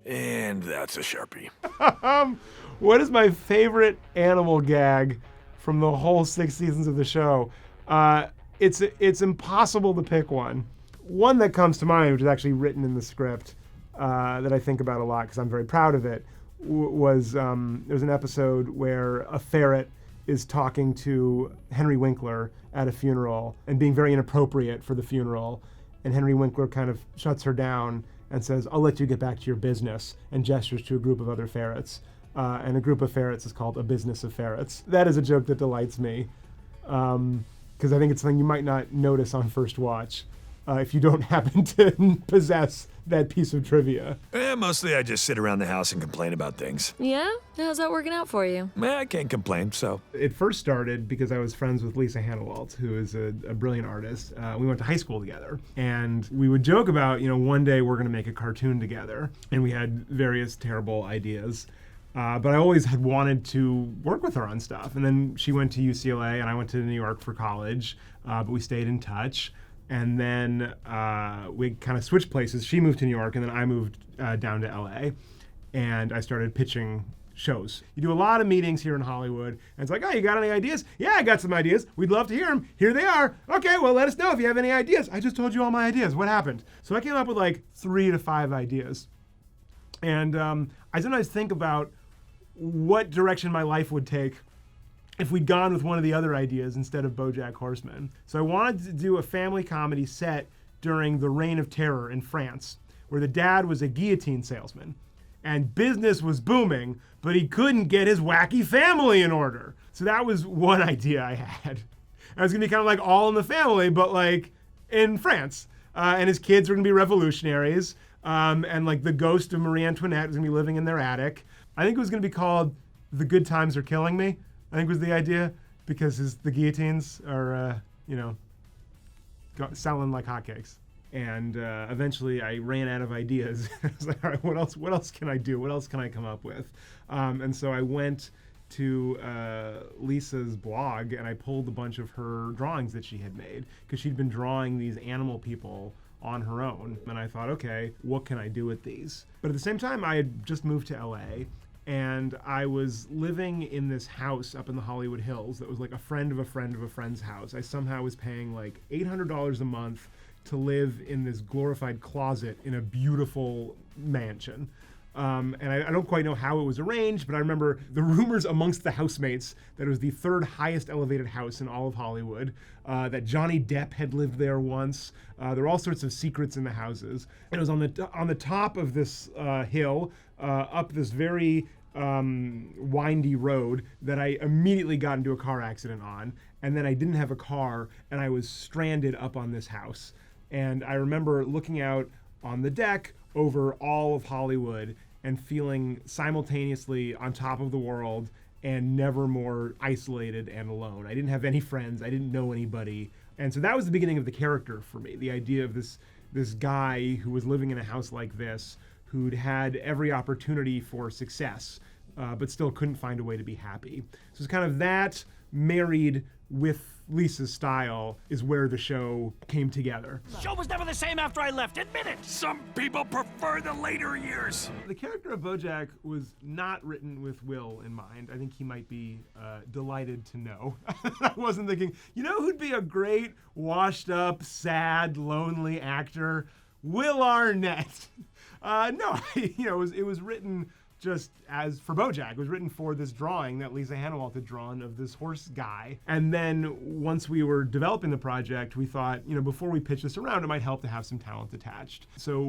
And that's a Sharpie. What is my favorite animal gag from the whole 6 seasons of the show? It's impossible to pick one. One that comes to mind, which is actually written in the script, that I think about a lot because I'm very proud of it, was there's an episode where a ferret is talking to Henry Winkler at a funeral and being very inappropriate for the funeral. And Henry Winkler kind of shuts her down and says, "I'll let you get back to your business," and gestures to a group of other ferrets. And a group of ferrets is called a business of ferrets. That is a joke that delights me because I think it's something you might not notice on first watch if you don't happen to possess that piece of trivia. Mostly I just sit around the house and complain about things. Yeah? How's that working out for you? I can't complain, so. It first started because I was friends with Lisa Hanawalt, who is a brilliant artist. We went to high school together, and we would joke about, one day we're going to make a cartoon together, and we had various terrible ideas. But I always had wanted to work with her on stuff. And then she went to UCLA, and I went to New York for college, but we stayed in touch. And then we kind of switched places. She moved to New York, and then I moved down to LA. And I started pitching shows. You do a lot of meetings here in Hollywood, and it's like, "Oh, you got any ideas?" "Yeah, I got some ideas. We'd love to hear them. Here they are." "Okay, well, let us know if you have any ideas." "I just told you all my ideas. What happened?" So I came up with like 3 to 5 ideas. And I sometimes think about what direction my life would take if we'd gone with one of the other ideas instead of BoJack Horseman. So I wanted to do a family comedy set during the Reign of Terror in France, where the dad was a guillotine salesman, and business was booming, but he couldn't get his wacky family in order. So that was one idea I had. And it was gonna be kind of like All in the Family, but like in France. And his kids were gonna be revolutionaries, and like the ghost of Marie Antoinette was gonna be living in their attic. I think it was gonna be called The Good Times Are Killing Me, I think was the idea, because the guillotines are, selling like hotcakes. And eventually I ran out of ideas. I was like, all right, what else can I do? What else can I come up with? And so I went to Lisa's blog and I pulled a bunch of her drawings that she had made, because she'd been drawing these animal people on her own. And I thought, okay, what can I do with these? But at the same time, I had just moved to LA, and I was living in this house up in the Hollywood Hills that was like a friend of a friend of a friend's house. I somehow was paying like $800 a month to live in this glorified closet in a beautiful mansion. And I don't quite know how it was arranged, but I remember the rumors amongst the housemates that it was the 3rd highest elevated house in all of Hollywood, that Johnny Depp had lived there once. There were all sorts of secrets in the houses. And it was on the top of this hill, up this very windy road that I immediately got into a car accident on. And then I didn't have a car, and I was stranded up on this house. And I remember looking out on the deck over all of Hollywood and feeling simultaneously on top of the world and never more isolated and alone. I didn't have any friends. I didn't know anybody. And so that was the beginning of the character for me, the idea of this guy who was living in a house like this, who'd had every opportunity for success, but still couldn't find a way to be happy. So it's kind of that married with Lisa's style is where the show came together. The show was never the same after I left. Admit it. Some people prefer the later years. The character of BoJack was not written with Will in mind. I think he might be delighted to know. I wasn't thinking, who'd be a great, washed up, sad, lonely actor? Will Arnett. No, it was written just as for BoJack. It was written for this drawing that Lisa Hanawalt had drawn of this horse guy. And then once we were developing the project, we thought, before we pitch this around, it might help to have some talent attached. So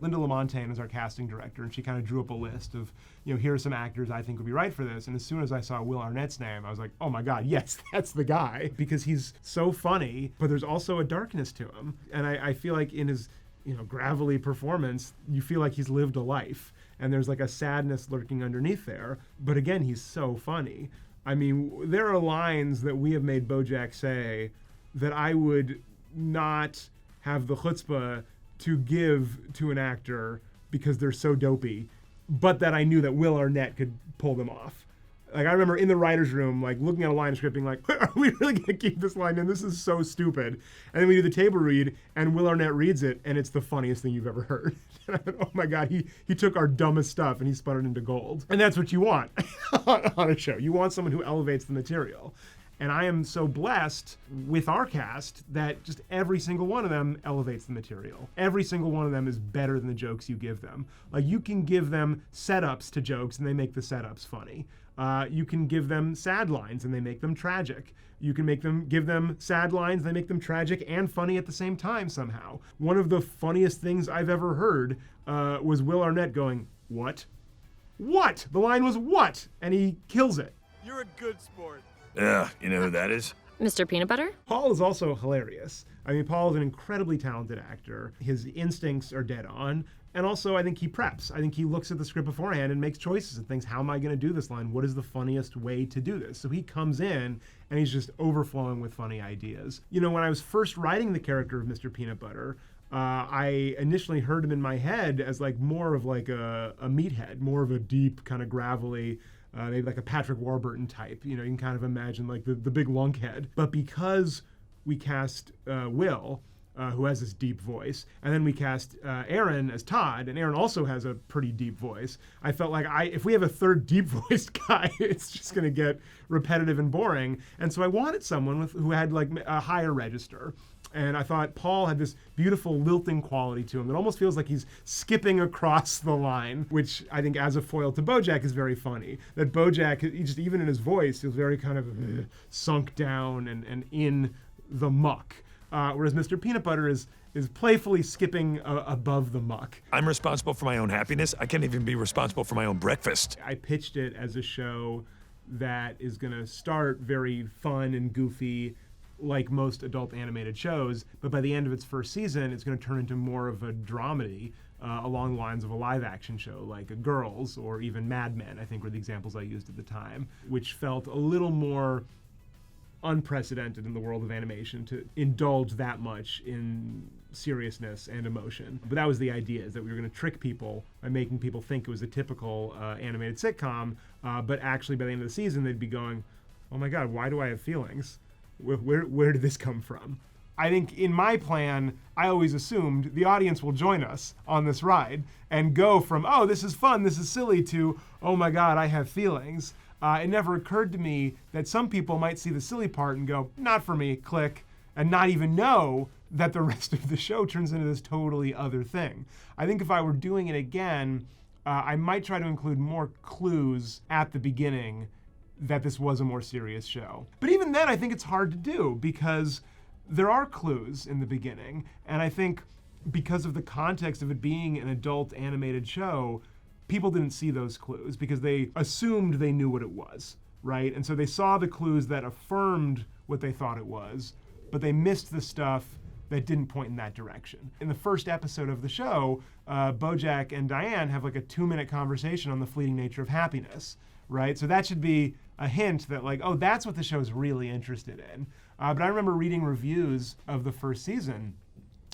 Linda LaMontagne is our casting director, and she kind of drew up a list of, here are some actors I think would be right for this. And as soon as I saw Will Arnett's name, I was like, oh my God, yes, that's the guy. Because he's so funny, but there's also a darkness to him. And I feel like in his gravelly performance, you feel like he's lived a life. And there's like a sadness lurking underneath there. But again, he's so funny. I mean, there are lines that we have made BoJack say that I would not have the chutzpah to give to an actor because they're so dopey, but that I knew that Will Arnett could pull them off. Like, I remember in the writer's room, like, looking at a line of script, being like, are we really going to keep this line in? This is so stupid. And then we do the table read, and Will Arnett reads it, and it's the funniest thing you've ever heard. Oh my God, he took our dumbest stuff and he spun it into gold. And that's what you want on a show. You want someone who elevates the material. And I am so blessed with our cast that just every single one of them elevates the material. Every single one of them is better than the jokes you give them. Like, you can give them setups to jokes and they make the setups funny. You can give them sad lines and they make them tragic. You can give them sad lines, they make them tragic and funny at the same time somehow. One of the funniest things I've ever heard was Will Arnett going, "What? What?" The line was "What?" And he kills it. You're a good sport. Yeah, you know who that is? Mr. Peanutbutter? Paul is also hilarious. I mean, Paul is an incredibly talented actor. His instincts are dead on. And also, I think he preps. I think he looks at the script beforehand and makes choices and thinks, how am I going to do this line? What is the funniest way to do this? So he comes in and he's just overflowing with funny ideas. You know, when I was first writing the character of Mr. Peanutbutter, I initially heard him in my head as like more of like a meathead, more of a deep, kind of gravelly, maybe like a Patrick Warburton type. You know, you can kind of imagine like the big lunkhead. But because we cast Will, who has this deep voice, and then we cast Aaron as Todd, and Aaron also has a pretty deep voice, I felt like if we have a third deep-voiced guy, it's just going to get repetitive and boring. And so I wanted someone who had like a higher register. And I thought Paul had this beautiful lilting quality to him that almost feels like he's skipping across the line, which I think as a foil to BoJack is very funny. That BoJack, just even in his voice, feels very kind of sunk down and in the muck. Whereas Mr. Peanutbutter is playfully skipping above the muck. I'm responsible for my own happiness. I can't even be responsible for my own breakfast. I pitched it as a show that is going to start very fun and goofy, like most adult animated shows, but by the end of its first season, it's going to turn into more of a dramedy along the lines of a live-action show, like Girls or even Mad Men, I think were the examples I used at the time, which felt a little more unprecedented in the world of animation to indulge that much in seriousness and emotion. But that was the idea, is that we were going to trick people by making people think it was a typical animated sitcom, but actually by the end of the season, they'd be going, oh my God, why do I have feelings? Where did this come from? I think in my plan, I always assumed the audience will join us on this ride and go from, oh, this is fun, this is silly, to, oh my God, I have feelings. It never occurred to me that some people might see the silly part and go, not for me, click, and not even know that the rest of the show turns into this totally other thing. I think if I were doing it again, I might try to include more clues at the beginning that this was a more serious show. But even then, I think it's hard to do because there are clues in the beginning. And I think because of the context of it being an adult animated show, people didn't see those clues because they assumed they knew what it was, right? And so they saw the clues that affirmed what they thought it was, but they missed the stuff that didn't point in that direction. In the first episode of the show, BoJack and Diane have like a 2-minute conversation on the fleeting nature of happiness, right? So that should be a hint that like, oh, that's what the show's really interested in. But I remember reading reviews of the first season,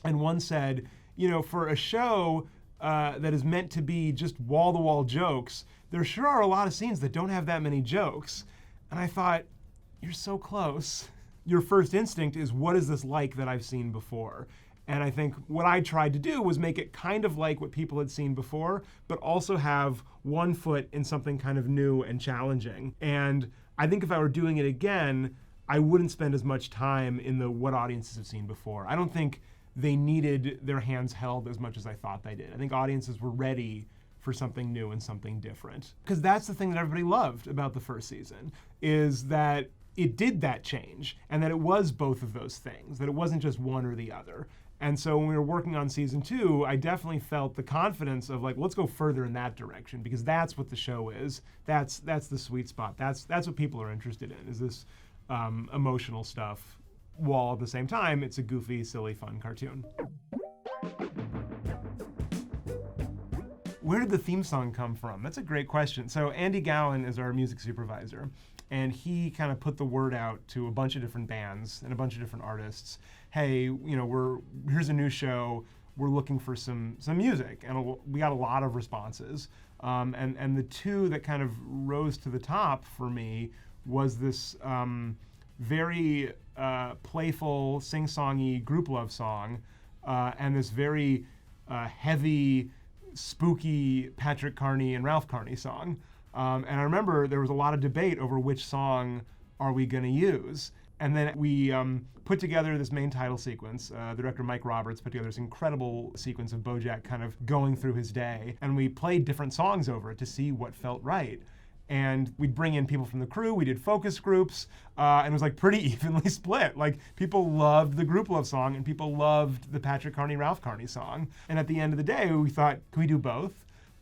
and one said, you know, for a show that is meant to be just wall-to-wall jokes, there sure are a lot of scenes that don't have that many jokes. And I thought, you're so close. Your first instinct is, what is this like that I've seen before? And I think what I tried to do was make it kind of like what people had seen before, but also have one foot in something kind of new and challenging. And I think if I were doing it again, I wouldn't spend as much time in the what audiences have seen before. I don't think they needed their hands held as much as I thought they did. I think audiences were ready for something new and something different. Because that's the thing that everybody loved about the first season, is that it did that change, and that it was both of those things, that it wasn't just one or the other. And so when we were working on season 2, I definitely felt the confidence of like, let's go further in that direction, because that's what the show is. That's the sweet spot. That's what people are interested in, is this emotional stuff, while at the same time, it's a goofy, silly, fun cartoon. Where did the theme song come from? That's a great question. So Andy Gowan is our music supervisor, and he kind of put the word out to a bunch of different bands and a bunch of different artists. Hey, you know, here's a new show. We're looking for some music, and we got a lot of responses. And the two that kind of rose to the top for me was this very playful, sing-songy group love song, and this very heavy, spooky Patrick Carney and Ralph Carney song. And I remember there was a lot of debate over which song are we going to use. And then we put together this main title sequence. The director, Mike Roberts, put together this incredible sequence of BoJack kind of going through his day. And we played different songs over it to see what felt right. And we'd bring in people from the crew. We did focus groups, and it was like pretty evenly split. Like people loved the group love song, and people loved the Patrick Carney, Ralph Carney song. And at the end of the day, we thought, can we do both?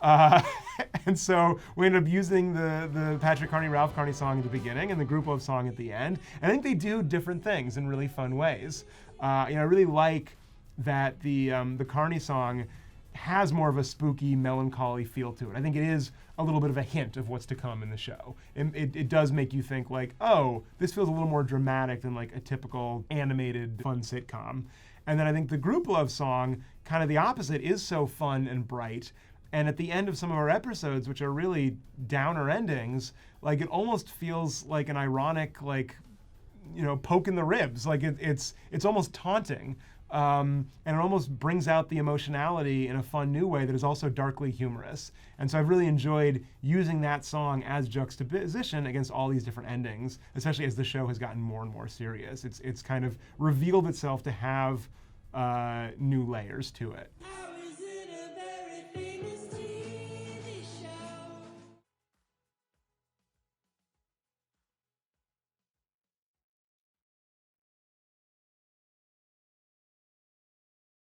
And so we ended up using the Patrick Carney, Ralph Carney song at the beginning and the group love song at the end. I think they do different things in really fun ways. I really like that the Carney song has more of a spooky, melancholy feel to it. I think it is a little bit of a hint of what's to come in the show. It does make you think like, oh, this feels a little more dramatic than like a typical animated fun sitcom. And then I think the group love song, kind of the opposite, is so fun and bright. And at the end of some of our episodes, which are really downer endings, like it almost feels like an ironic, like, you know, poke in the ribs. Like it's almost taunting. And it almost brings out the emotionality in a fun new way that is also darkly humorous. And so I've really enjoyed using that song as juxtaposition against all these different endings, especially as the show has gotten more and more serious. It's kind of revealed itself to have new layers to it.